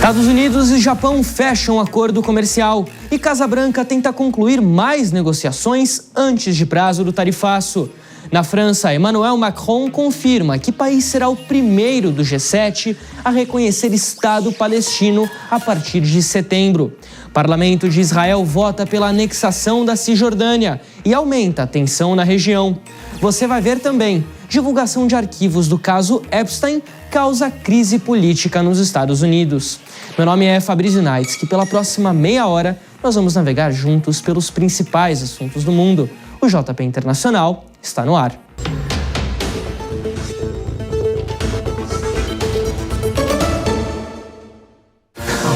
Estados Unidos e Japão fecham um acordo comercial e Casa Branca tenta concluir mais negociações antes de prazo do tarifaço. Na França, Emmanuel Macron confirma que o país será o primeiro do G7 a reconhecer Estado palestino a partir de setembro. O Parlamento de Israel vota pela anexação da Cisjordânia e aumenta a tensão na região. Você vai ver também: divulgação de arquivos do caso Epstein causa crise política nos Estados Unidos. Meu nome é Fabrício Naitz, que pela próxima meia hora nós vamos navegar juntos pelos principais assuntos do mundo. O JP Internacional está no ar.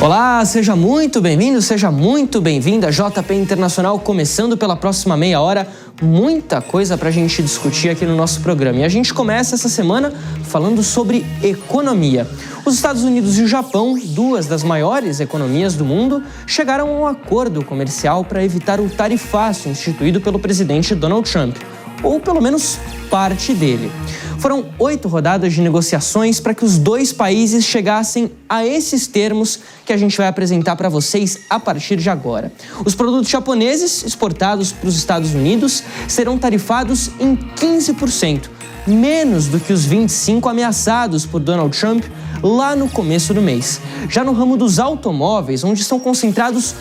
Olá, seja muito bem-vindo, seja muito bem-vinda. JP Internacional começando pela próxima meia hora. Muita coisa para a gente discutir aqui no nosso programa. E a gente começa essa semana falando sobre economia. Os Estados Unidos e o Japão, duas das maiores economias do mundo, chegaram a um acordo comercial para evitar o tarifaço instituído pelo presidente Donald Trump, ou pelo menos parte dele. Foram 8 rodadas de negociações para que os dois países chegassem a esses termos que a gente vai apresentar para vocês a partir de agora. Os produtos japoneses exportados para os Estados Unidos serão tarifados em 15%, menos do que os 25% ameaçados por Donald Trump lá no começo do mês. Já no ramo dos automóveis, onde estão concentrados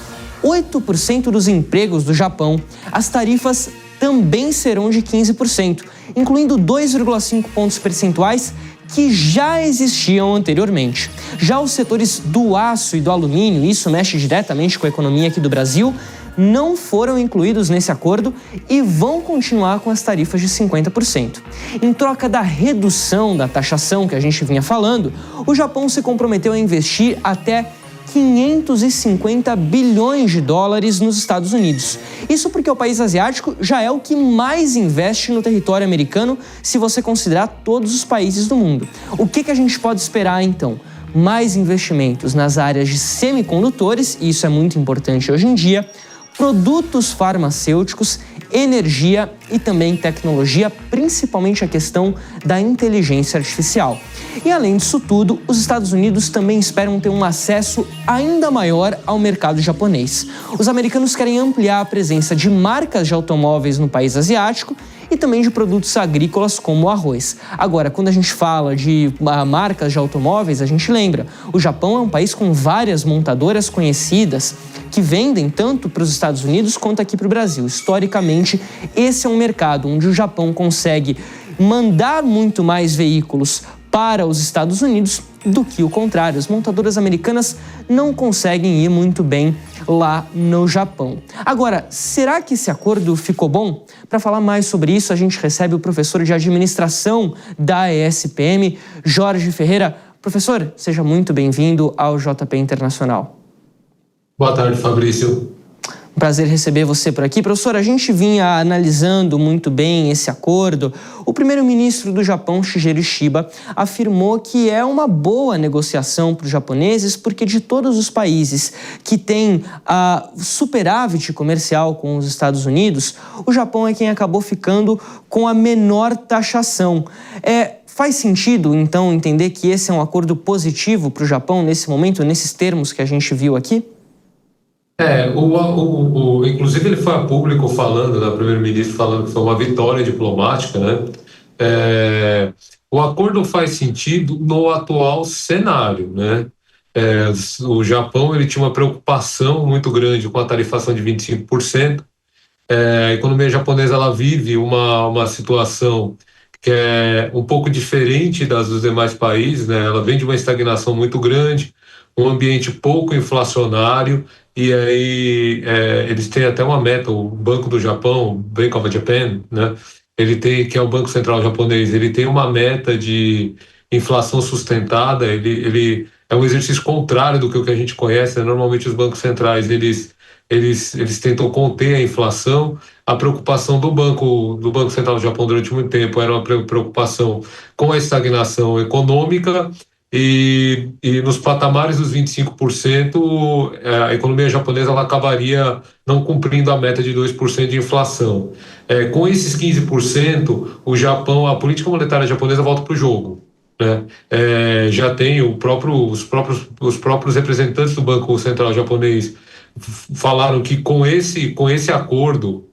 8% dos empregos do Japão, as tarifas também serão de 15%, incluindo 2,5 pontos percentuais que já existiam anteriormente. Já os setores do aço e do alumínio, isso mexe diretamente com a economia aqui do Brasil, não foram incluídos nesse acordo e vão continuar com as tarifas de 50%. Em troca da redução da taxação que a gente vinha falando, o Japão se comprometeu a investir até 550 bilhões de dólares nos Estados Unidos. Isso porque o país asiático já é o que mais investe no território americano, se você considerar todos os países do mundo. O que a gente pode esperar, então? Mais investimentos nas áreas de semicondutores, e isso é muito importante hoje em dia, produtos farmacêuticos, energia e também tecnologia, principalmente a questão da inteligência artificial. E além disso tudo, os Estados Unidos também esperam ter um acesso ainda maior ao mercado japonês. Os americanos querem ampliar a presença de marcas de automóveis no país asiático e também de produtos agrícolas como o arroz. Agora, quando a gente fala de marcas de automóveis, a gente lembra, o Japão é um país com várias montadoras conhecidas que vendem tanto para os Estados Unidos quanto aqui para o Brasil. Historicamente, esse é um mercado onde o Japão consegue mandar muito mais veículos para os Estados Unidos do que o contrário. As montadoras americanas não conseguem ir muito bem lá no Japão. Agora, será que esse acordo ficou bom? Para falar mais sobre isso, a gente recebe o professor de administração da ESPM, Jorge Ferreira. Professor, seja muito bem-vindo ao JP Internacional. Boa tarde, Fabrício. Um prazer receber você por aqui. Professor, a gente vinha analisando muito bem esse acordo. O primeiro-ministro do Japão, Shigeru Ishiba, afirmou que é uma boa negociação para os japoneses, porque de todos os países que têm superávit comercial com os Estados Unidos, o Japão é quem acabou ficando com a menor taxação. Faz sentido, então, entender que esse é um acordo positivo para o Japão nesse momento, nesses termos que a gente viu aqui? Inclusive ele foi a público falando, né, o primeiro-ministro falando que foi uma vitória diplomática, né? O acordo faz sentido no atual cenário, né? O Japão ele tinha uma preocupação muito grande com a tarifação de 25%. A economia japonesa ela vive uma situação que é um pouco diferente das dos demais países, né? Ela vem de uma estagnação muito grande, um ambiente pouco inflacionário, e aí eles têm até uma meta, o Banco do Japão, Bank of Japan, né? Ele tem, que é o Banco Central japonês, ele tem uma meta de inflação sustentada. Ele é um exercício contrário do que o que a gente conhece, né? Normalmente os bancos centrais, eles tentam conter a inflação. A preocupação do Banco Central do Japão durante muito tempo era uma preocupação com a estagnação econômica, e nos patamares dos 25%, a economia japonesa ela acabaria não cumprindo a meta de 2% de inflação. Com esses 15%, a política monetária japonesa volta para o jogo. né? Já tem os próprios representantes do Banco Central japonês falaram que com esse acordo,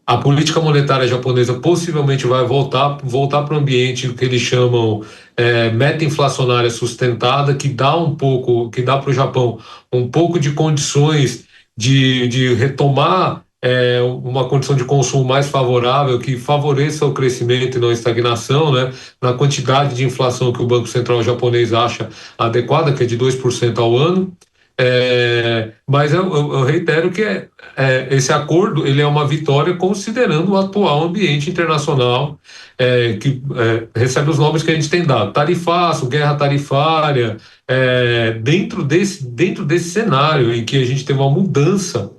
a política monetária japonesa possivelmente vai voltar para o ambiente que eles chamam meta inflacionária sustentada, que dá para o Japão um pouco de condições de retomar uma condição de consumo mais favorável, que favoreça o crescimento e não a estagnação, né, na quantidade de inflação que o Banco Central japonês acha adequada, que é de 2% ao ano. Mas eu reitero que esse acordo ele é uma vitória considerando o atual ambiente internacional, que recebe os nomes que a gente tem dado: tarifaço, guerra tarifária. Dentro desse cenário em que a gente tem uma mudança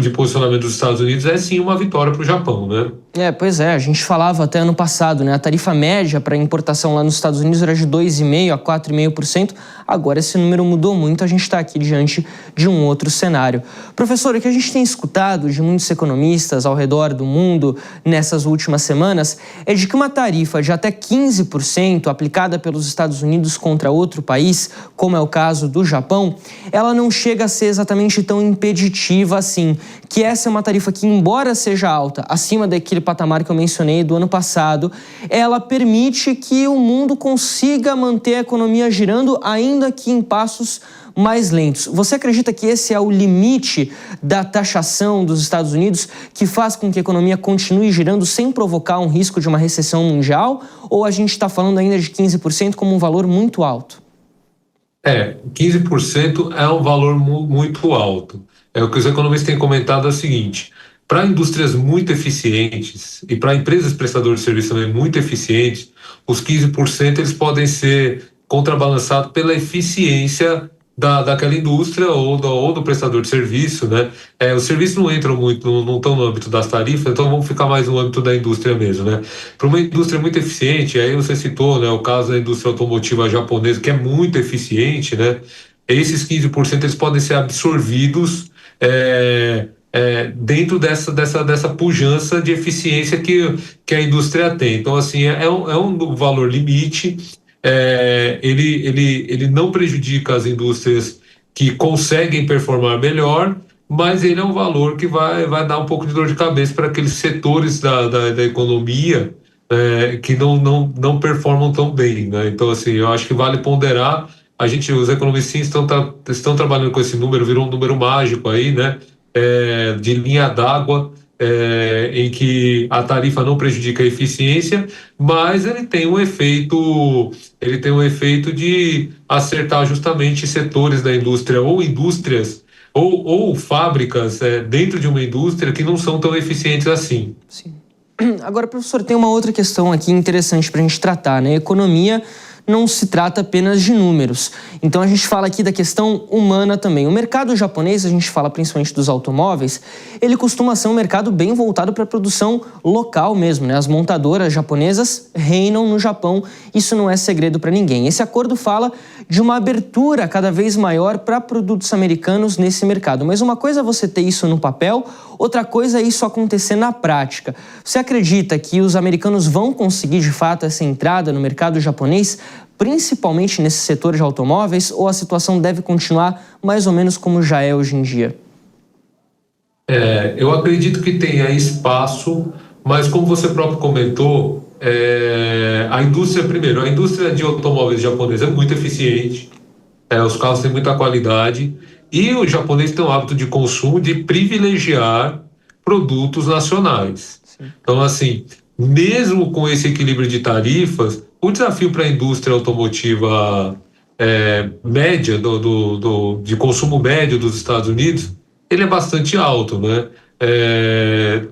de posicionamento dos Estados Unidos, é sim uma vitória para o Japão, né? Pois é, a gente falava até ano passado, né? A tarifa média para importação lá nos Estados Unidos era de 2,5% a 4,5%. Agora esse número mudou muito, a gente está aqui diante de um outro cenário. Professor, o que a gente tem escutado de muitos economistas ao redor do mundo nessas últimas semanas é de que uma tarifa de até 15% aplicada pelos Estados Unidos contra outro país, como é o caso do Japão, ela não chega a ser exatamente tão impeditiva assim, que essa é uma tarifa que, embora seja alta, acima daquele patamar que eu mencionei do ano passado, ela permite que o mundo consiga manter a economia girando, ainda que em passos mais lentos. Você acredita que esse é o limite da taxação dos Estados Unidos, que faz com que a economia continue girando sem provocar um risco de uma recessão mundial? Ou a gente está falando ainda de 15% como um valor muito alto? 15% é um valor muito alto. O que os economistas têm comentado é o seguinte: para indústrias muito eficientes e para empresas prestadoras de serviço também muito eficientes, os 15% eles podem ser contrabalançados pela eficiência daquela indústria ou do prestador de serviço, né? Os serviços não entram muito, não estão no âmbito das tarifas, então vamos ficar mais no âmbito da indústria mesmo, né? Para uma indústria muito eficiente, aí você citou, né, o caso da indústria automotiva japonesa, que é muito eficiente, né? Esses 15% eles podem ser absorvidos dentro dessa pujança de eficiência que a indústria tem. Então, assim, é um valor limite. Ele não prejudica as indústrias que conseguem performar melhor, mas ele é um valor que vai dar um pouco de dor de cabeça para aqueles setores da economia que não performam tão bem, né? Então, assim, eu acho que vale ponderar. Os economistas estão trabalhando com esse número, virou um número mágico aí, né? De linha d'água, em que a tarifa não prejudica a eficiência, mas ele tem um efeito de acertar justamente setores da indústria ou indústrias ou fábricas dentro de uma indústria que não são tão eficientes assim. Sim. Agora, professor, tem uma outra questão aqui interessante para a gente tratar, né? Economia não se trata apenas de números. Então a gente fala aqui da questão humana também. O mercado japonês, a gente fala principalmente dos automóveis, ele costuma ser um mercado bem voltado para a produção local mesmo, né? As montadoras japonesas reinam no Japão, isso não é segredo para ninguém. Esse acordo fala de uma abertura cada vez maior para produtos americanos nesse mercado. Mas uma coisa é você ter isso no papel, outra coisa é isso acontecer na prática. Você acredita que os americanos vão conseguir de fato essa entrada no mercado japonês, principalmente nesse setor de automóveis, ou a situação deve continuar mais ou menos como já é hoje em dia? Eu acredito que tenha espaço, mas como você próprio comentou, a indústria de automóveis japonesa é muito eficiente, os carros têm muita qualidade, e o japonês tem o hábito de consumo de privilegiar produtos nacionais. Sim. Então, assim, mesmo com esse equilíbrio de tarifas, o desafio para a indústria automotiva média, de consumo médio dos Estados Unidos, ele é bastante alto, né?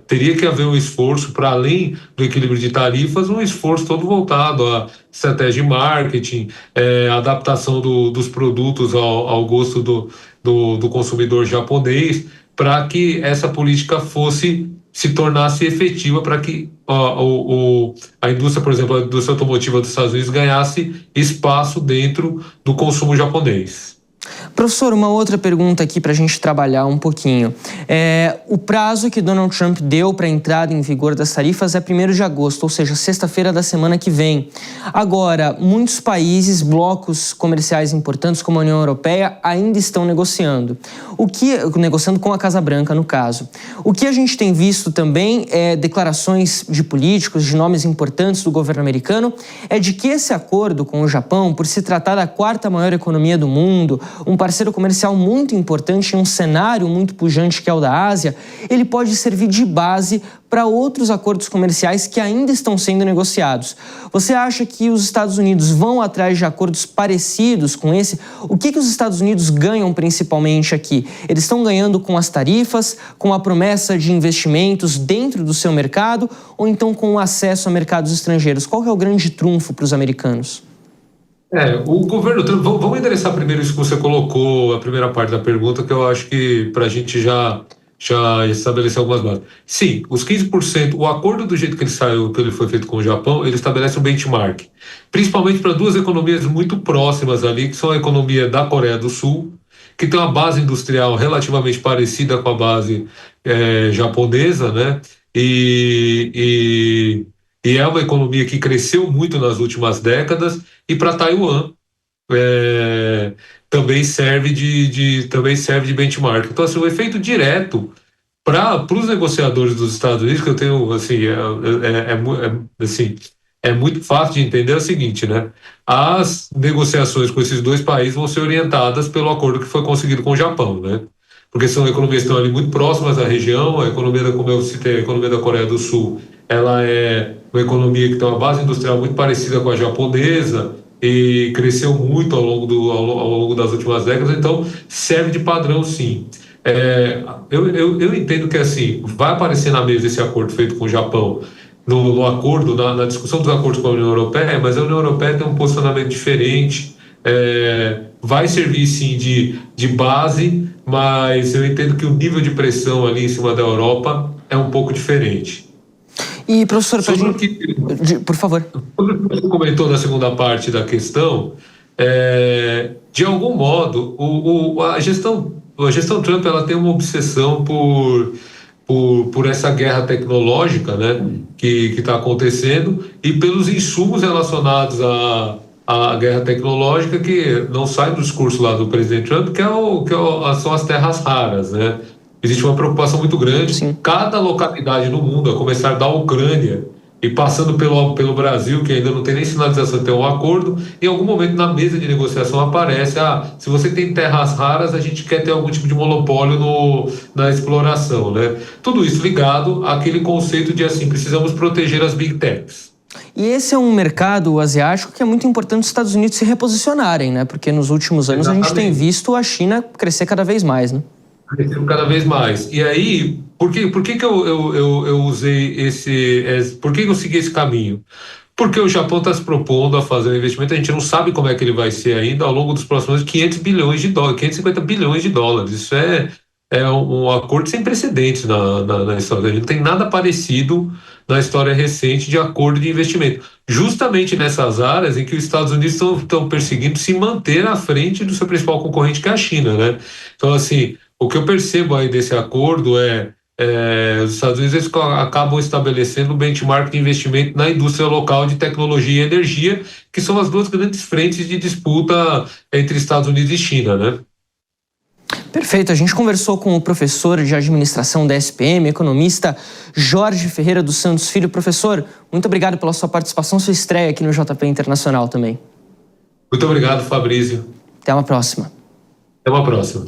Teria que haver um esforço para além do equilíbrio de tarifas, um esforço todo voltado à estratégia de marketing, adaptação dos produtos ao gosto do consumidor japonês, para que essa política se tornasse efetiva, para que a indústria, por exemplo, a indústria automotiva dos Estados Unidos ganhasse espaço dentro do consumo japonês. Professor, uma outra pergunta aqui para a gente trabalhar um pouquinho. O prazo que Donald Trump deu para a entrada em vigor das tarifas é 1º de agosto, ou seja, sexta-feira da semana que vem. Agora, muitos países, blocos comerciais importantes como a União Europeia, ainda estão negociando. Negociando com a Casa Branca, no caso. O que a gente tem visto também é declarações de políticos, de nomes importantes do governo americano, é de que esse acordo com o Japão, por se tratar da 4ª maior economia do mundo, um parceiro comercial muito importante em um cenário muito pujante que é o da Ásia, ele pode servir de base para outros acordos comerciais que ainda estão sendo negociados. Você acha que os Estados Unidos vão atrás de acordos parecidos com esse? O que os Estados Unidos ganham principalmente aqui? Eles estão ganhando com as tarifas, com a promessa de investimentos dentro do seu mercado ou então com o acesso a mercados estrangeiros? Qual é o grande trunfo para os americanos? O governo Trump, vamos endereçar primeiro isso que você colocou, a primeira parte da pergunta, que eu acho que para a gente já estabelecer algumas bases. Sim, os 15%, o acordo do jeito que ele saiu, que ele foi feito com o Japão, ele estabelece um benchmark, principalmente para 2 economias muito próximas ali, que são a economia da Coreia do Sul, que tem uma base industrial relativamente parecida com a base japonesa, né? E é uma economia que cresceu muito nas últimas décadas, e para Taiwan também serve de benchmark. Então, assim, o efeito direto para os negociadores dos Estados Unidos, que eu tenho, assim, é muito fácil de entender, é o seguinte, né? As negociações com esses 2 países vão ser orientadas pelo acordo que foi conseguido com o Japão, né? Porque são economias que estão ali muito próximas da região. A economia, como eu citei, a economia da Coreia do Sul, ela é uma economia que tem uma base industrial muito parecida com a japonesa e cresceu muito ao longo das últimas décadas, então serve de padrão, sim. Eu entendo que, assim, vai aparecer na mesa esse acordo feito com o Japão, no acordo, na discussão dos acordos com a União Europeia, mas a União Europeia tem um posicionamento diferente. Vai servir, sim, de base, mas eu entendo que o nível de pressão ali em cima da Europa é um pouco diferente. E, professor, por favor. Sobre o que você comentou na segunda parte da questão, de algum modo, a gestão Trump, ela tem uma obsessão por essa guerra tecnológica, né, que está acontecendo, e pelos insumos relacionados à guerra tecnológica, que não sai do discurso lá do presidente Trump, são as terras raras, né? Existe uma preocupação muito grande. Sim. Cada localidade no mundo, a começar da Ucrânia e passando pelo Brasil, que ainda não tem nem sinalização de ter um acordo, em algum momento na mesa de negociação aparece: se você tem terras raras, a gente quer ter algum tipo de monopólio na exploração, né? Tudo isso ligado àquele conceito de, assim, precisamos proteger as big techs. E esse é um mercado asiático que é muito importante os Estados Unidos se reposicionarem, né? Porque nos últimos anos a gente tem visto a China crescer cada vez mais, né? Cada vez mais. E aí, por que eu usei por que eu segui esse caminho? Porque o Japão está se propondo a fazer um investimento, a gente não sabe como é que ele vai ser ainda ao longo dos próximos anos, 550 bilhões de dólares. Isso é um acordo sem precedentes na história. A gente não tem nada parecido na história recente de acordo de investimento. Justamente nessas áreas em que os Estados Unidos estão perseguindo se manter à frente do seu principal concorrente, que é a China, né? Então, assim, o que eu percebo aí desse acordo os Estados Unidos acabam estabelecendo um benchmark de investimento na indústria local de tecnologia e energia, que são as 2 grandes frentes de disputa entre Estados Unidos e China, né? Perfeito. A gente conversou com o professor de administração da SPM, economista Jorge Ferreira dos Santos Filho. Professor, muito obrigado pela sua participação, sua estreia aqui no JP Internacional também. Muito obrigado, Fabrício. Até uma próxima. Até uma próxima.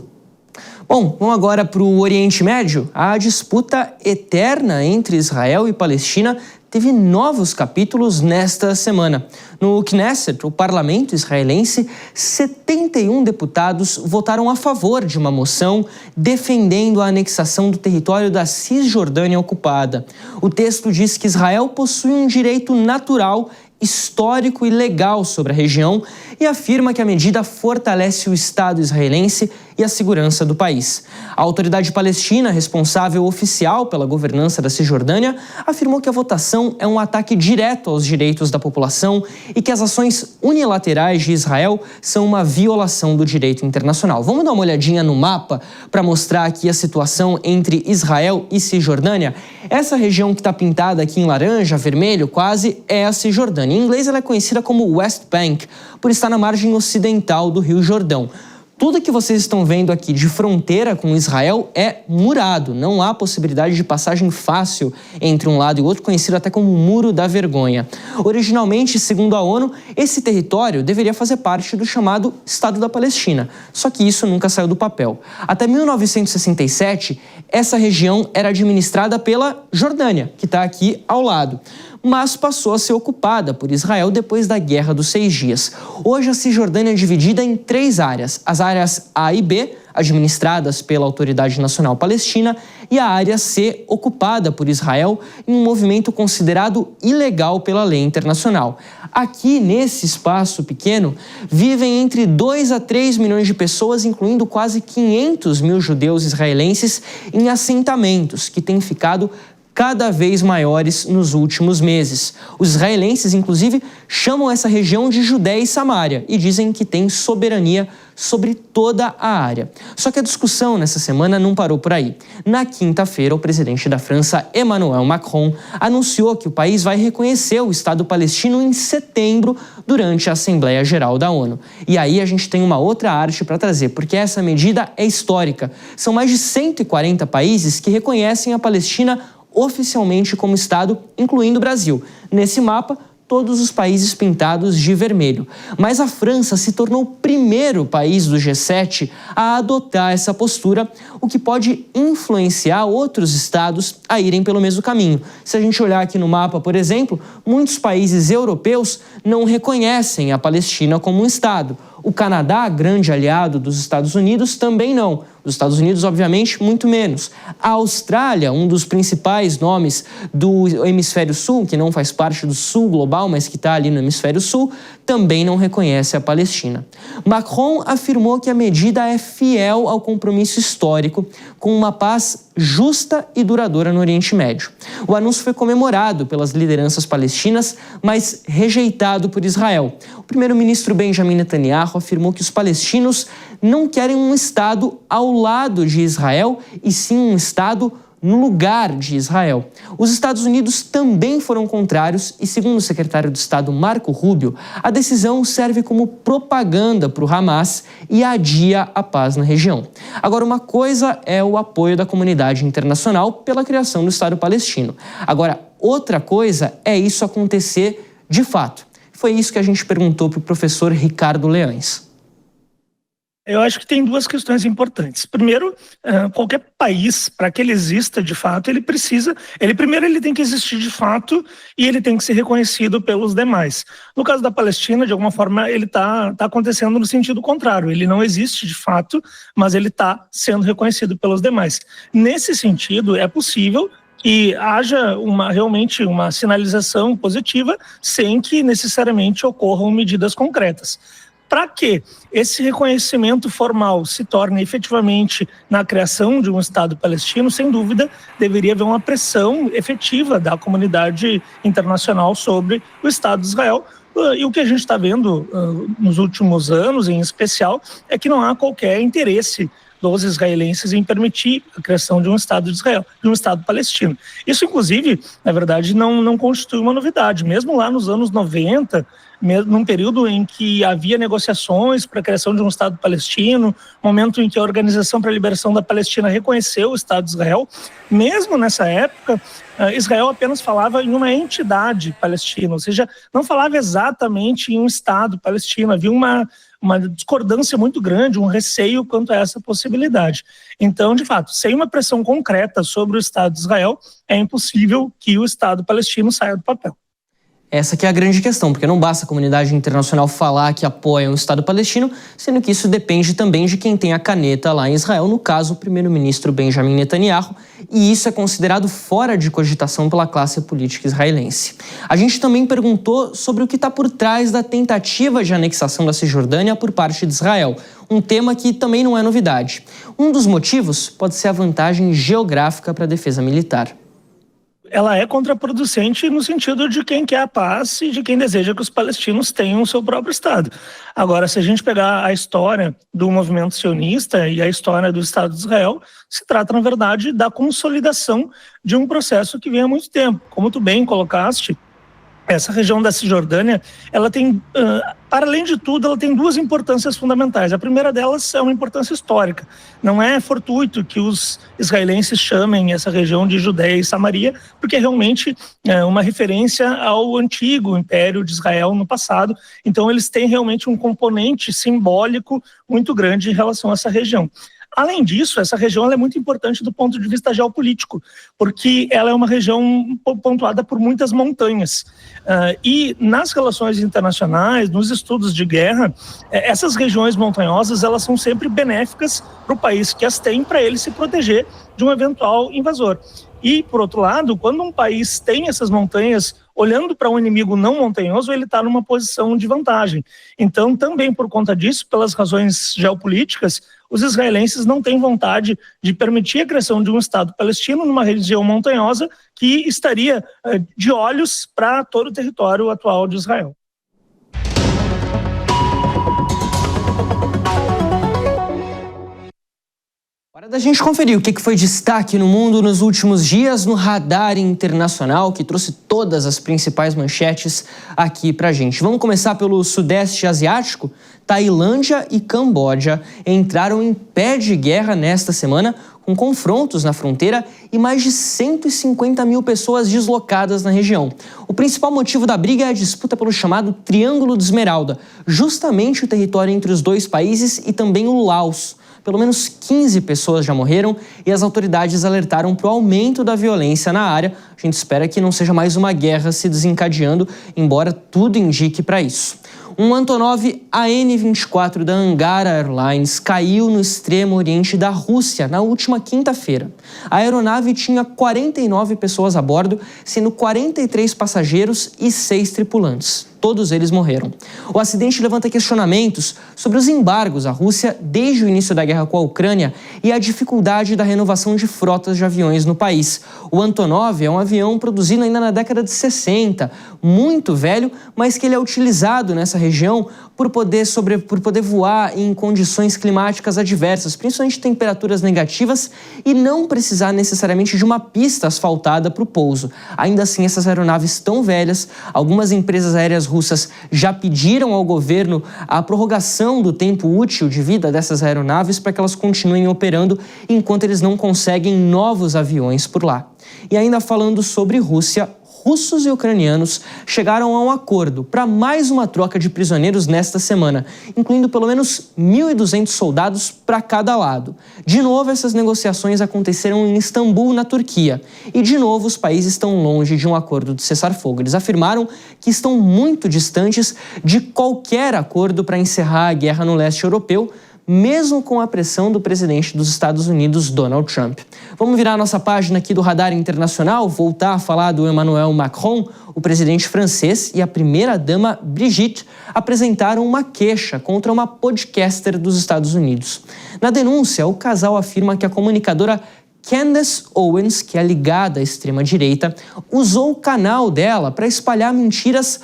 Bom, vamos agora para o Oriente Médio. A disputa eterna entre Israel e Palestina teve novos capítulos nesta semana. No Knesset, o parlamento israelense, 71 deputados votaram a favor de uma moção defendendo a anexação do território da Cisjordânia ocupada. O texto diz que Israel possui um direito natural histórico e legal sobre a região e afirma que a medida fortalece o Estado israelense e a segurança do país. A autoridade palestina, responsável oficial pela governança da Cisjordânia, afirmou que a votação é um ataque direto aos direitos da população e que as ações unilaterais de Israel são uma violação do direito internacional. Vamos dar uma olhadinha no mapa para mostrar aqui a situação entre Israel e Cisjordânia? Essa região que está pintada aqui em laranja, vermelho, quase, é a Cisjordânia. Em inglês ela é conhecida como West Bank, por estar na margem ocidental do Rio Jordão. Tudo que vocês estão vendo aqui de fronteira com Israel é murado, não há possibilidade de passagem fácil entre um lado e outro, conhecido até como Muro da Vergonha. Originalmente, segundo a ONU, esse território deveria fazer parte do chamado Estado da Palestina, só que isso nunca saiu do papel. Até 1967, essa região era administrada pela Jordânia, que está aqui ao lado, mas passou a ser ocupada por Israel depois da Guerra dos 6 Dias. Hoje a Cisjordânia é dividida em 3 áreas, as áreas A e B, administradas pela Autoridade Nacional Palestina, e a área C, ocupada por Israel, em um movimento considerado ilegal pela lei internacional. Aqui, nesse espaço pequeno, vivem entre 2 a 3 milhões de pessoas, incluindo quase 500 mil judeus israelenses em assentamentos, que têm ficado cada vez maiores nos últimos meses. Os israelenses, inclusive, chamam essa região de Judéia e Samária e dizem que tem soberania sobre toda a área. Só que a discussão nessa semana não parou por aí. Na quinta-feira, o presidente da França, Emmanuel Macron, anunciou que o país vai reconhecer o Estado palestino em setembro, durante a Assembleia Geral da ONU. E aí a gente tem uma outra arte para trazer, porque essa medida é histórica. São mais de 140 países que reconhecem a Palestina oficialmente como Estado, incluindo o Brasil. Nesse mapa, todos os países pintados de vermelho. Mas a França se tornou o primeiro país do G7 a adotar essa postura, o que pode influenciar outros estados a irem pelo mesmo caminho. Se a gente olhar aqui no mapa, por exemplo, muitos países europeus não reconhecem a Palestina como um Estado. O Canadá, grande aliado dos Estados Unidos, também não. Os Estados Unidos, obviamente, muito menos. A Austrália, um dos principais nomes do Hemisfério Sul, que não faz parte do Sul global, mas que está ali no Hemisfério Sul, também não reconhece a Palestina. Macron afirmou que a medida é fiel ao compromisso histórico com uma paz justa e duradoura no Oriente Médio. O anúncio foi comemorado pelas lideranças palestinas, mas rejeitado por Israel. O primeiro-ministro Benjamin Netanyahu afirmou que os palestinos não querem um Estado ao lado de Israel, e sim um Estado no lugar de Israel. Os Estados Unidos também foram contrários e, segundo o secretário de Estado Marco Rubio, a decisão serve como propaganda para o Hamas e adia a paz na região. Agora, uma coisa é o apoio da comunidade internacional pela criação do Estado palestino. Agora, outra coisa é isso acontecer de fato. Foi isso que a gente perguntou para o professor Ricardo Leães. Eu acho que tem 2 questões importantes. Primeiro, qualquer país, para que ele exista de fato, ele tem que existir de fato e ele tem que ser reconhecido pelos demais. No caso da Palestina, de alguma forma, ele está acontecendo no sentido contrário. Ele não existe de fato, mas ele está sendo reconhecido pelos demais. Nesse sentido, é possível que haja realmente uma sinalização positiva sem que necessariamente ocorram medidas concretas. Para que esse reconhecimento formal se torne efetivamente na criação de um Estado palestino, sem dúvida, deveria haver uma pressão efetiva da comunidade internacional sobre o Estado de Israel. E o que a gente está vendo nos últimos anos, em especial, é que não há qualquer interesse dos israelenses em permitir a criação de um Estado de Israel, de um Estado palestino. Isso, inclusive, na verdade, não constitui uma novidade. Mesmo lá nos anos 90, num período em que havia negociações para a criação de um Estado palestino, momento em que a Organização para a Liberação da Palestina reconheceu o Estado de Israel, mesmo nessa época, Israel apenas falava em uma entidade palestina, ou seja, não falava exatamente em um Estado palestino. Havia uma discordância muito grande, um receio quanto a essa possibilidade. Então, de fato, sem uma pressão concreta sobre o Estado de Israel, é impossível que o Estado palestino saia do papel. Essa que é a grande questão, porque não basta a comunidade internacional falar que apoia um Estado palestino, sendo que isso depende também de quem tem a caneta lá em Israel, no caso, o primeiro-ministro Benjamin Netanyahu, e isso é considerado fora de cogitação pela classe política israelense. A gente também perguntou sobre o que está por trás da tentativa de anexação da Cisjordânia por parte de Israel, um tema que também não é novidade. Um dos motivos pode ser a vantagem geográfica para a defesa militar. Ela é contraproducente no sentido de quem quer a paz e de quem deseja que os palestinos tenham o seu próprio Estado. Agora, se a gente pegar a história do movimento sionista e a história do Estado de Israel, se trata, na verdade, da consolidação de um processo que vem há muito tempo. Como tu bem colocaste, essa região da Cisjordânia, ela tem, para além de tudo, ela tem duas importâncias fundamentais. A primeira delas é uma importância histórica. Não é fortuito que os israelenses chamem essa região de Judéia e Samaria, porque realmente é uma referência ao antigo Império de Israel no passado. Então, eles têm realmente um componente simbólico muito grande em relação a essa região. Além disso, essa região é muito importante do ponto de vista geopolítico, porque ela é uma região pontuada por muitas montanhas. E nas relações internacionais, nos estudos de guerra, essas regiões montanhosas elas são sempre benéficas para o país que as tem, para ele se proteger de um eventual invasor. E, por outro lado, quando um país tem essas montanhas, olhando para um inimigo não montanhoso, ele está numa posição de vantagem. Então, também por conta disso, pelas razões geopolíticas, os israelenses não têm vontade de permitir a criação de um Estado palestino numa região montanhosa que estaria de olhos para todo o território atual de Israel. Hora da gente conferir o que foi destaque no mundo nos últimos dias no Radar Internacional, que trouxe todas as principais manchetes aqui pra gente. Vamos começar pelo Sudeste Asiático. Tailândia e Camboja entraram em pé de guerra nesta semana, com confrontos na fronteira e mais de 150 mil pessoas deslocadas na região. O principal motivo da briga é a disputa pelo chamado Triângulo de Esmeralda, justamente o território entre os dois países e também o Laos. Pelo menos 15 pessoas já morreram e as autoridades alertaram para o aumento da violência na área. A gente espera que não seja mais uma guerra se desencadeando, embora tudo indique para isso. Um Antonov AN-24 da Angara Airlines caiu no extremo oriente da Rússia na última quinta-feira. A aeronave tinha 49 pessoas a bordo, sendo 43 passageiros e 6 tripulantes. Todos eles morreram. O acidente levanta questionamentos sobre os embargos à Rússia desde o início da guerra com a Ucrânia e a dificuldade da renovação de frotas de aviões no país. O Antonov é um avião produzido ainda na década de 60, muito velho, mas que ele é utilizado nessa região por poder voar em condições climáticas adversas, principalmente temperaturas negativas, e não precisar necessariamente de uma pista asfaltada para o pouso. Ainda assim, essas aeronaves tão velhas, algumas empresas aéreas russas já pediram ao governo a prorrogação do tempo útil de vida dessas aeronaves para que elas continuem operando enquanto eles não conseguem novos aviões por lá. E ainda falando sobre Rússia, russos e ucranianos chegaram a um acordo para mais uma troca de prisioneiros nesta semana, incluindo pelo menos 1.200 soldados para cada lado. De novo, essas negociações aconteceram em Istambul, na Turquia. E, de novo, os países estão longe de um acordo de cessar-fogo. Eles afirmaram que estão muito distantes de qualquer acordo para encerrar a guerra no leste europeu, mesmo com a pressão do presidente dos Estados Unidos, Donald Trump. Vamos virar a nossa página aqui do Radar Internacional, voltar a falar do Emmanuel Macron. O presidente francês e a primeira-dama Brigitte apresentaram uma queixa contra uma podcaster dos Estados Unidos. Na denúncia, o casal afirma que a comunicadora Candace Owens, que é ligada à extrema-direita, usou o canal dela para espalhar mentiras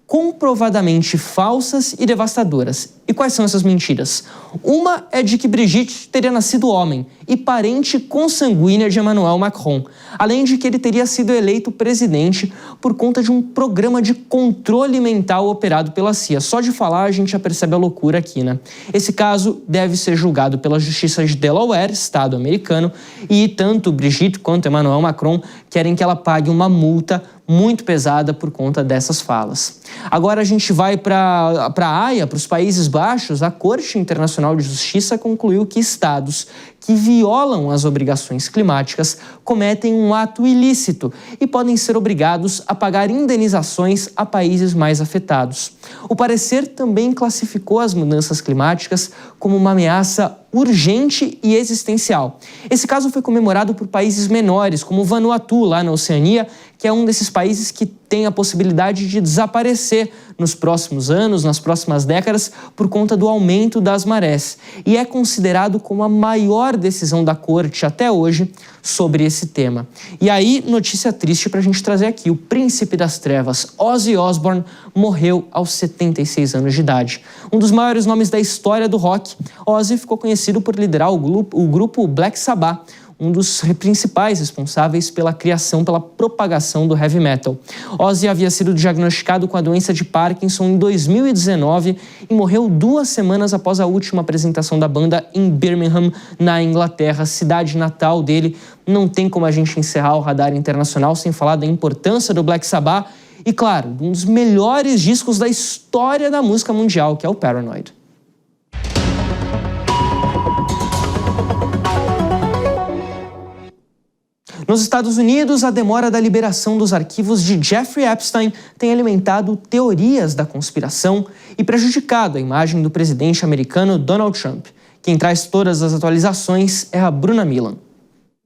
comprovadamente falsas e devastadoras. E quais são essas mentiras? Uma é de que Brigitte teria nascido homem e parente consanguínea de Emmanuel Macron, além de que ele teria sido eleito presidente por conta de um programa de controle mental operado pela CIA. Só de falar a gente já percebe a loucura aqui, né? Esse caso deve ser julgado pela Justiça de Delaware, estado americano, e tanto Brigitte quanto Emmanuel Macron querem que ela pague uma multa muito pesada por conta dessas falas. Agora a gente vai para a Haia, para os Países Baixos. A Corte Internacional de Justiça concluiu que estados que violam as obrigações climáticas cometem um ato ilícito e podem ser obrigados a pagar indenizações a países mais afetados. O parecer também classificou as mudanças climáticas como uma ameaça urgente e existencial. Esse caso foi comemorado por países menores, como Vanuatu, lá na Oceania, que é um desses países que tem a possibilidade de desaparecer nos próximos anos, nas próximas décadas, por conta do aumento das marés. E é considerado como a maior decisão da Corte até hoje sobre esse tema. E aí, notícia triste para a gente trazer aqui. O príncipe das trevas, Ozzy Osbourne, morreu aos 76 anos de idade. Um dos maiores nomes da história do rock, Ozzy ficou conhecido por liderar o grupo Black Sabbath, um dos principais responsáveis pela criação, pela propagação do heavy metal. Ozzy havia sido diagnosticado com a doença de Parkinson em 2019 e morreu 2 semanas após a última apresentação da banda em Birmingham, na Inglaterra, cidade natal dele. Não tem como a gente encerrar o Radar Internacional sem falar da importância do Black Sabbath e, claro, um dos melhores discos da história da música mundial, que é o Paranoid. Nos Estados Unidos, a demora da liberação dos arquivos de Jeffrey Epstein tem alimentado teorias da conspiração e prejudicado a imagem do presidente americano Donald Trump. Quem traz todas as atualizações é a Bruna Milan.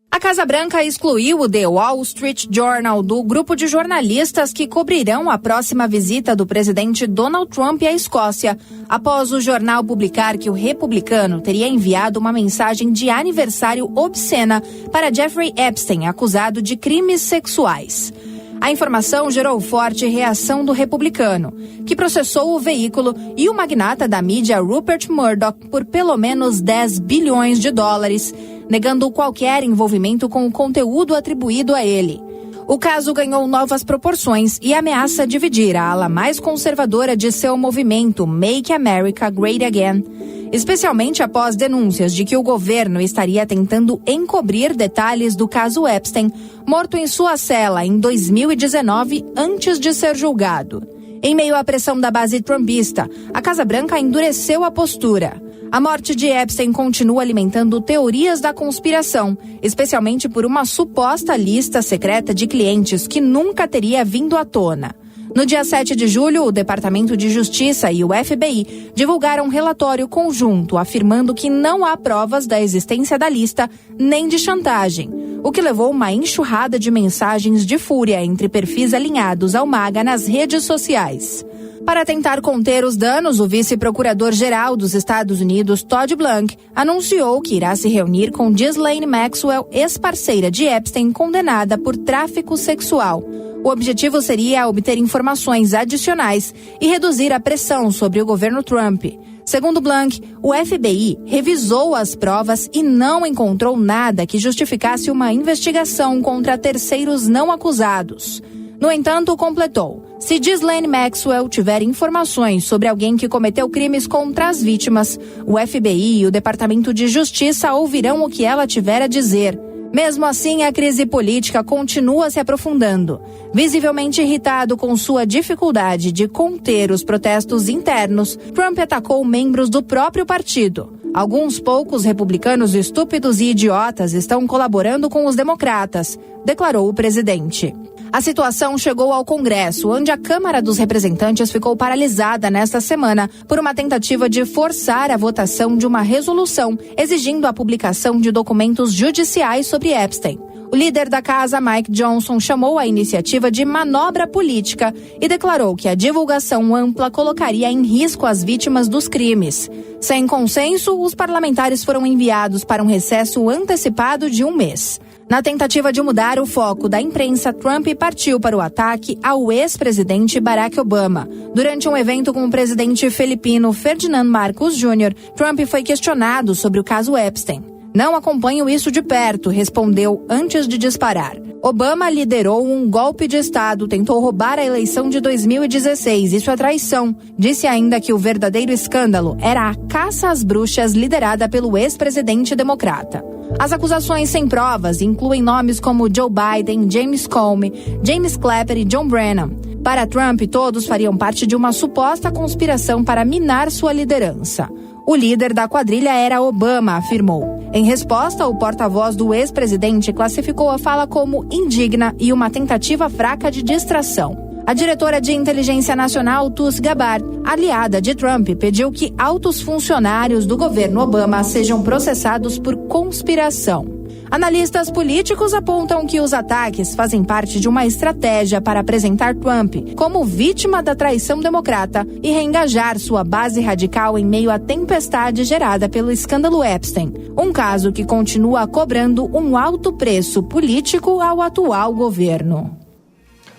A Casa Branca excluiu o The Wall Street Journal do grupo de jornalistas que cobrirão a próxima visita do presidente Donald Trump à Escócia, após o jornal publicar que o republicano teria enviado uma mensagem de aniversário obscena para Jeffrey Epstein, acusado de crimes sexuais. A informação gerou forte reação do republicano, que processou o veículo e o magnata da mídia Rupert Murdoch por pelo menos 10 bilhões de dólares, negando qualquer envolvimento com o conteúdo atribuído a ele. O caso ganhou novas proporções e ameaça dividir a ala mais conservadora de seu movimento Make America Great Again, especialmente após denúncias de que o governo estaria tentando encobrir detalhes do caso Epstein, morto em sua cela em 2019 antes de ser julgado. Em meio à pressão da base trumpista, a Casa Branca endureceu a postura. A morte de Epstein continua alimentando teorias da conspiração, especialmente por uma suposta lista secreta de clientes que nunca teria vindo à tona. No dia 7 de julho, o Departamento de Justiça e o FBI divulgaram um relatório conjunto afirmando que não há provas da existência da lista nem de chantagem, o que levou uma enxurrada de mensagens de fúria entre perfis alinhados ao MAGA nas redes sociais. Para tentar conter os danos, o vice-procurador-geral dos Estados Unidos, Todd Blanc, anunciou que irá se reunir com Ghislaine Maxwell, ex-parceira de Epstein, condenada por tráfico sexual. O objetivo seria obter informações adicionais e reduzir a pressão sobre o governo Trump. Segundo Blanc, o FBI revisou as provas e não encontrou nada que justificasse uma investigação contra terceiros não acusados. No entanto, completou: se Ghislaine Maxwell tiver informações sobre alguém que cometeu crimes contra as vítimas, o FBI e o Departamento de Justiça ouvirão o que ela tiver a dizer. Mesmo assim, a crise política continua se aprofundando. Visivelmente irritado com sua dificuldade de conter os protestos internos, Trump atacou membros do próprio partido. Alguns poucos republicanos estúpidos e idiotas estão colaborando com os democratas, declarou o presidente. A situação chegou ao Congresso, onde a Câmara dos Representantes ficou paralisada nesta semana por uma tentativa de forçar a votação de uma resolução exigindo a publicação de documentos judiciais sobre Epstein. O líder da casa, Mike Johnson, chamou a iniciativa de manobra política e declarou que a divulgação ampla colocaria em risco as vítimas dos crimes. Sem consenso, os parlamentares foram enviados para um recesso antecipado de 1 mês. Na tentativa de mudar o foco da imprensa, Trump partiu para o ataque ao ex-presidente Barack Obama. Durante um evento com o presidente filipino Ferdinand Marcos Jr., Trump foi questionado sobre o caso Epstein. Não acompanho isso de perto, respondeu antes de disparar. Obama liderou um golpe de Estado, tentou roubar a eleição de 2016. Isso é traição. Disse ainda que o verdadeiro escândalo era a caça às bruxas liderada pelo ex-presidente democrata. As acusações sem provas incluem nomes como Joe Biden, James Comey, James Clapper e John Brennan. Para Trump, todos fariam parte de uma suposta conspiração para minar sua liderança. O líder da quadrilha era Obama, afirmou. Em resposta, o porta-voz do ex-presidente classificou a fala como indigna e uma tentativa fraca de distração. A diretora de Inteligência Nacional, Tulsi Gabbard, aliada de Trump, pediu que altos funcionários do governo Obama sejam processados por conspiração. Analistas políticos apontam que os ataques fazem parte de uma estratégia para apresentar Trump como vítima da traição democrata e reengajar sua base radical em meio à tempestade gerada pelo escândalo Epstein, um caso que continua cobrando um alto preço político ao atual governo.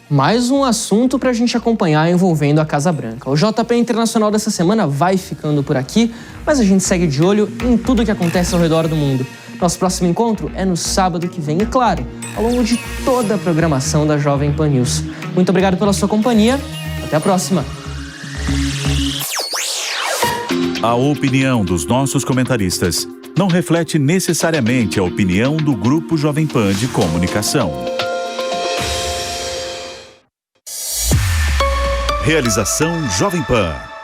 Mais um assunto para a gente acompanhar envolvendo a Casa Branca. O JP Internacional dessa semana vai ficando por aqui, mas a gente segue de olho em tudo que acontece ao redor do mundo. Nosso próximo encontro é no sábado que vem e, claro, ao longo de toda a programação da Jovem Pan News. Muito obrigado pela sua companhia. Até a próxima. A opinião dos nossos comentaristas não reflete necessariamente a opinião do Grupo Jovem Pan de Comunicação. Realização Jovem Pan.